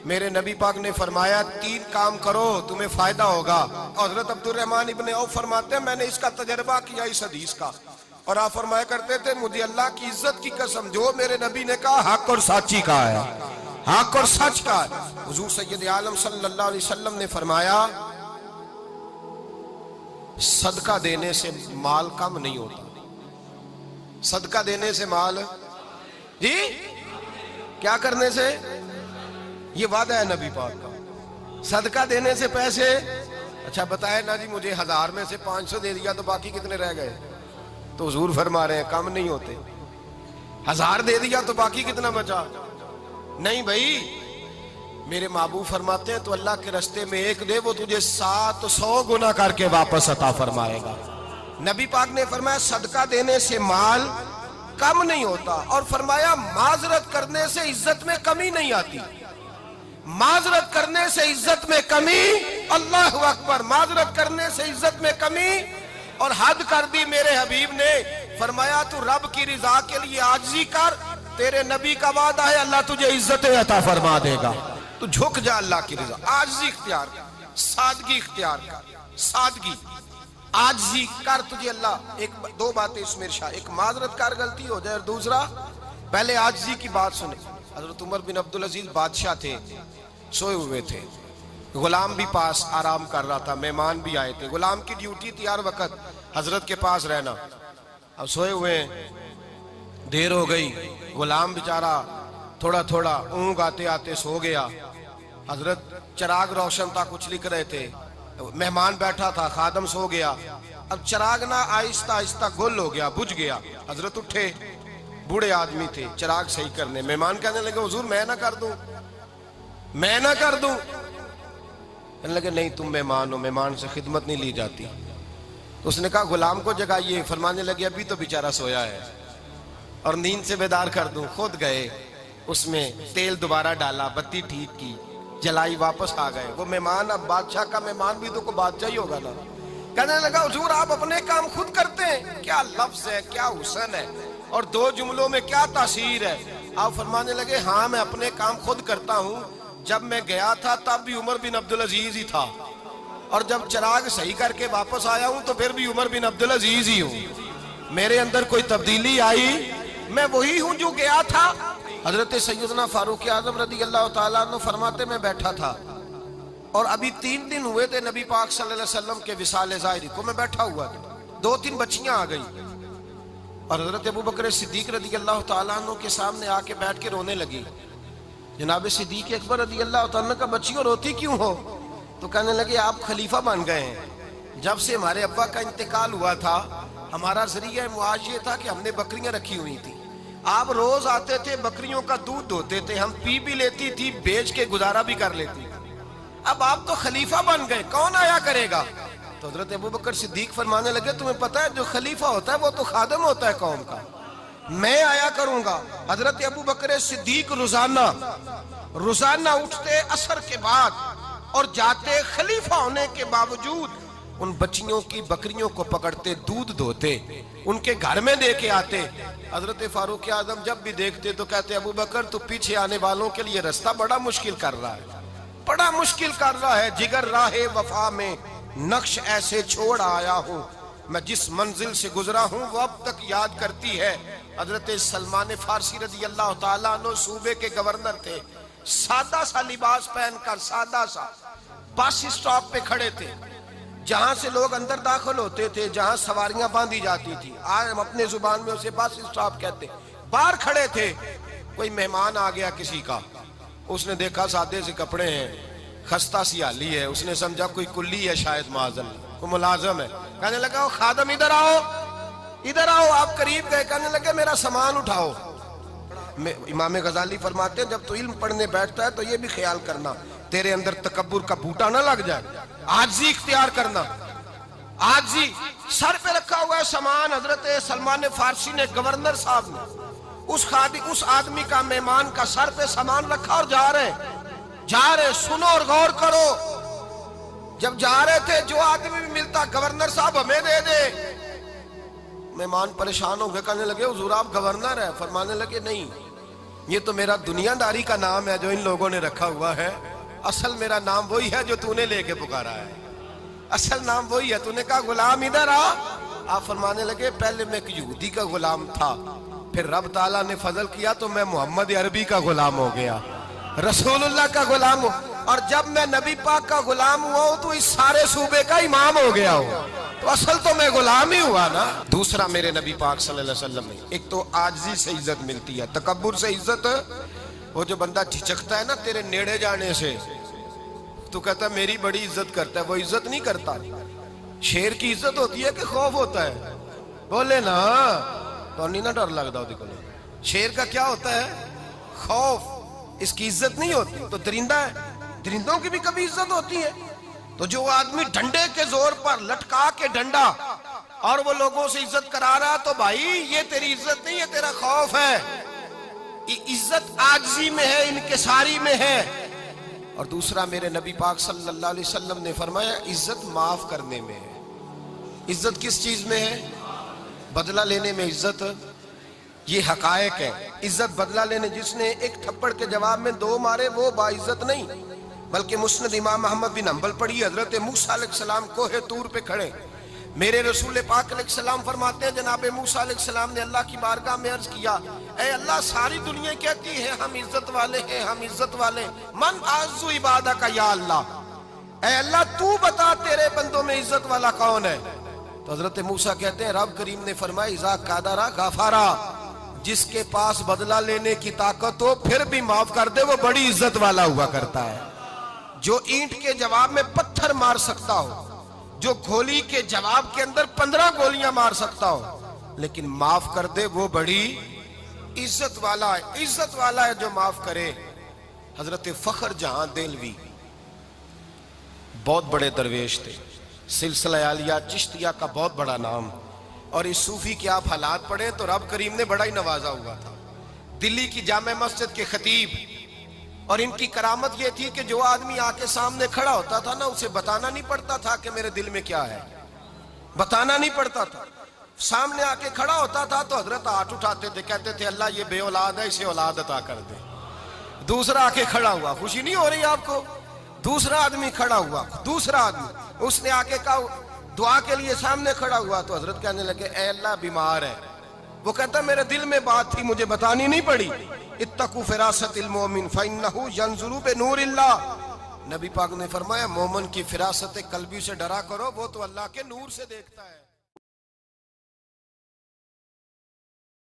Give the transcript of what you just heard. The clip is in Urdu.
میرے نبی پاک نے فرمایا 3 کام کرو تمہیں فائدہ ہوگا. حضرت عبدالرحمن ابن عوف فرماتے ہیں میں نے اس کا تجربہ کیا اس حدیث کا, اور آپ فرمایا کرتے تھے مجھے اللہ کی عزت کی قسم جو میرے نبی نے کہا حق اور سچی کہا ہے, حق اور سچ کہا ہے. حضور سید عالم صلی اللہ علیہ وسلم نے فرمایا صدقہ دینے سے مال کم نہیں ہوتا. صدقہ دینے سے مال جی کیا کرنے سے, یہ وعدہ ہے نبی پاک کا. صدقہ دینے سے پیسے, اچھا بتائے نا جی مجھے 1000 میں سے 500 دے دیا تو باقی کتنے رہ گئے, تو حضور فرما رہے ہیں کم نہیں ہوتے. 1000 دے دیا تو باقی کتنا بچا, نہیں بھائی. میرے محبوب فرماتے ہیں تو اللہ کے رستے میں 1 دے وہ تجھے 700 گنا کر کے واپس عطا فرمائے گا. نبی پاک نے فرمایا صدقہ دینے سے مال کم نہیں ہوتا, اور فرمایا معذرت کرنے سے عزت میں کمی نہیں آتی. معذرت کرنے سے عزت میں کمی, اللہ اکبر, معذرت کرنے سے عزت میں کمی. اور حد کر دی میرے حبیب نے, فرمایا تو رب کی رضا کے لیے عاجزی کر, تیرے نبی کا وعدہ ہے اللہ تجھے عزت عطا فرما دے گا. تو جھک جا اللہ کی رضا, عاجزی اختیار کر, سادگی اختیار کر, سادگی عاجزی کر, تجھے اللہ 2 باتیں اس میں ارشاد, ایک معذرت کر غلطی ہو جائے, اور دوسرا پہلے عاجزی کی بات سنے. حضرت عمر بن عبدالعزیز بادشاہ تھے, سوئے ہوئے تھے, غلام بھی پاس آرام کر رہا تھا, مہمان بھی آئے تھے. غلام کی ڈیوٹی تھی ہر وقت حضرت کے پاس رہنا. اب سوئے ہوئے ہیں, دیر ہو گئی, غلام بیچارہ تھوڑا تھوڑا اونگ آتے آتے سو گیا. حضرت چراغ روشن تھا, کچھ لکھ رہے تھے, مہمان بیٹھا تھا, خادم سو گیا. اب چراغ نہ آہستہ آہستہ گل ہو گیا, بجھ گیا. حضرت اٹھے, بوڑھے آدمی تھے, چراغ صحیح کرنے. مہمان کہنے لگے حضور میں نہ کر دوں, میں نہ کر دوں. کہنے لگے نہیں تم مہمان ہو, مہمان سے خدمت نہیں لی جاتی. تو اس نے کہا غلام کو جگائیے. فرمانے لگے ابھی تو بیچارہ سویا ہے اور نیند سے بیدار کر دوں. خود گئے, اس میں تیل دوبارہ ڈالا, بتی ٹھیک کی, جلائی, واپس آ گئے. وہ مہمان, اب بادشاہ کا مہمان بھی تو کوئی بادشاہ ہی ہوگا نا. کہنے لگا حضور آپ اپنے کام خود کرتے ہیں, کیا لفظ ہے, کیا حسن ہے, اور 2 جملوں میں کیا تاثیر ہے. آپ فرمانے لگے ہاں میں اپنے کام خود کرتا ہوں. جب میں گیا تھا تب بھی عمر بن عبدالعزیز ہی تھا, اور جب چراغ صحیح کر کے واپس آیا ہوں تو پھر بھی عمر بن عبدالعزیز ہی ہوں. میرے اندر کوئی تبدیلی آئی, میں وہی ہوں جو گیا تھا. حضرت سیدنا فاروق اعظم رضی اللہ تعالیٰ عنہ فرماتے میں بیٹھا تھا, اور ابھی 3 دن ہوئے تھے نبی پاک صلی اللہ علیہ وسلم کے وصال ظاہری کو. میں بیٹھا ہوا تھا, 2-3 بچیاں آ گئی, اور حضرت ابو بکر صدیق رضی اللہ تعالیٰ عنہ کے سامنے آ کے بیٹھ کے رونے لگی. جناب صدیق اکبر رضی اللہ تعالیٰ عنہ کا بچیوں روتی کیوں ہو؟ تو کہنے لگے آپ خلیفہ بن گئے ہیں. جب سے ہمارے ابا کا انتقال ہوا تھا ہمارا ذریعہ معاش یہ تھا کہ ہم نے بکریاں رکھی ہوئی تھی. آپ روز آتے تھے, بکریوں کا دودھ دھوتے تھے, ہم پی بھی لیتی تھی, بیچ کے گزارا بھی کر لیتی. اب آپ تو خلیفہ بن گئے, کون آیا کرے گا؟ تو حضرت ابو بکر صدیق فرمانے لگے تمہیں پتہ ہے جو خلیفہ ہوتا ہے وہ تو خادم ہوتا ہے قوم کا, میں آیا کروں گا. حضرت ابو بکر صدیق روزانہ اٹھتے عصر کے بعد اور جاتے, خلیفہ ہونے کے باوجود ان بچیوں کی بکریوں کو پکڑتے, دودھ دھوتے, ان کے گھر میں دے کے آتے. حضرت فاروق اعظم جب بھی دیکھتے تو کہتے ابو بکر تو پیچھے آنے والوں کے لیے رستہ بڑا مشکل کر رہا ہے, بڑا مشکل کر رہا ہے. جگر راہ وفا میں نقش ایسے چھوڑ آیا ہوں, میں جس منزل سے گزرا ہوں وہ اب تک یاد کرتی ہے. حضرت سلمان فارسی رضی اللہ تعالیٰ عنہ صوبے کے گورنر تھے, سادہ سا لباس پہن کر, سادہ سا, بس اسٹاپ پہ کھڑے تھے, جہاں سے لوگ اندر داخل ہوتے تھے, جہاں سواریاں باندھی جاتی تھی, آج ہم اپنے زبان میں اسے بس اسٹاپ کہتے. باہر کھڑے تھے, کوئی مہمان آ گیا کسی کا, اس نے دیکھا سادے سے کپڑے ہیں, خستہ سی حالی ہے, اس نے سمجھا کوئی کلی ہے شاید, معاذ اللہ کوئی ملازم ہے. کہنے لگا خادم ادھر آؤ, ادھر آؤ. آپ قریب گئے, کہنے لگے میرا سامان اٹھاؤ. امام غزالی فرماتے ہیں جب تو علم پڑھنے بیٹھتا ہے تو یہ بھی خیال کرنا تیرے اندر تکبر کا بوٹا نہ لگ جائے, عاجزی اختیار کرنا. عاجزی, سر پہ رکھا ہوا ہے سامان. حضرت سلمان فارسی نے, گورنر صاحب نے, اس آدمی کا, مہمان کا سر پہ سامان رکھا اور جا رہے. سنو اور غور کرو. جب جا رہے تھے جو آدمی بھی ملتا گورنر صاحب ہمیں دے دے. مہمان پریشان ہو گئے, کہنے لگے حضور آپ گورنر ہیں؟ فرمانے لگے نہیں, یہ تو میرا دنیا داری کا نام ہے جو ان لوگوں نے رکھا ہوا ہے، اصل میرا نام وہی ہے جو تو نے لے کے پکارا ہے، اصل نام وہی ہے۔ تو نے کہا غلام ادھر آ، آپ فرمانے لگے پہلے میں ایک یہودی کا غلام تھا، پھر رب تعالیٰ نے فضل کیا تو میں محمد عربی کا غلام ہو گیا، رسول اللہ کا غلام ہوں، اور جب میں نبی پاک کا غلام ہوا ہوں تو اس سارے صوبے کا امام ہو گیا ہوں، تو اصل تو میں غلام ہی ہوا نا۔ دوسرا میرے نبی پاک صلی اللہ علیہ وسلم نے ایک تو عاجزی سے عزت ملتی ہے، تکبر سے عزت، وہ جو بندہ جھجکتا ہے نا تیرے نیڑے جانے سے، تو کہتا ہے میری بڑی عزت کرتا ہے، وہ عزت نہیں کرتا۔ شیر کی عزت ہوتی ہے کہ خوف ہوتا ہے؟ بولے نا، تو نہیں نہ ڈر لگتا ہوتی کو۔ شیر کا کیا ہوتا ہے؟ خوف، اس کی عزت نہیں ہوتی۔ تو درندہ ہے، درندوں کی بھی کبھی عزت ہوتی ہے؟ تو جو آدمی ڈنڈے کے زور پر لٹکا کے ڈنڈا اور وہ لوگوں سے عزت کرا رہا، تو بھائی یہ تیری عزت نہیں ہے، تیرا خوف ہے۔ عزت عاجزی میں ہے، انکساری میں ہے۔ اور دوسرا میرے نبی پاک صلی اللہ علیہ وسلم نے فرمایا عزت معاف کرنے میں ہے۔ عزت کس چیز میں ہے؟ بدلہ لینے میں عزت۔ یہ حقائق ہے، عزت بدلہ لینے، جس نے ایک تھپڑ کے جواب میں 2 مارے وہ باعزت نہیں، بلکہ مسند امام احمد بن حنبل پڑھی، حضرت موسیٰ علیہ السلام کوہ طور پہ کھڑے، میرے رسول پاک علیہ السلام فرماتے ہیں جناب موسیٰ علیہ السلام نے اللہ کی بارگاہ میں عرض کیا، اے اللہ ساری دنیا کہتی ہے ہم عزت والے ہیں، ہم عزت والے، من اعز عبادک یا اللہ، اے اللہ تو بتا تیرے بندوں میں عزت والا کون ہے؟ تو حضرت موسیٰ کہتے ہیں رب کریم نے فرمایا اذا قادرا غفارا، جس کے پاس بدلہ لینے کی طاقت ہو پھر بھی معاف کر دے وہ بڑی عزت والا ہوا کرتا ہے۔ جو اینٹ کے جواب میں پتھر مار سکتا ہو، جو گولی کے جواب کے اندر 15 گولیاں مار سکتا ہو، لیکن معاف کر دے وہ بڑی عزت والا ہے۔ عزت والا ہے جو معاف کرے۔ حضرت فخر جہاں دہلوی بہت بڑے درویش تھے، سلسلہ عالیہ چشتیہ کا بہت بڑا نام، اور اس صوفی کے آپ حالات پڑھیں تو رب کریم نے بڑا ہی نوازا ہوا تھا۔ دلی کی جامع مسجد کے خطیب، اور ان کی کرامت یہ تھی کہ جو آدمی آ کے سامنے کھڑا ہوتا تھا نا اسے بتانا نہیں پڑتا تھا کہ میرے دل میں کیا ہے، بتانا نہیں پڑتا تھا۔ سامنے آ کے کھڑا ہوتا تھا تو حضرت ہاتھ اٹھاتے تھے، کہتے تھے اللہ یہ بے اولاد ہے اسے اولاد عطا کر دے۔ دوسرا آ کے کھڑا ہوا، خوشی نہیں ہو رہی آپ کو؟ دوسرا آدمی کھڑا ہوا، دوسرا آدمی، اس نے آ کے کہا دعا کے لیے سامنے کھڑا ہوا تو حضرت کہنے لگے اے اللہ بیمار ہے، وہ کہتا میرے دل میں بات تھی مجھے بتانی نہیں پڑی، اتقوا فراست المومن فإنہ ینظر بنور اللہ، نبی پاک نے فرمایا مومن کی فراست قلبی سے ڈرا کرو، وہ تو اللہ کے نور سے دیکھتا ہے۔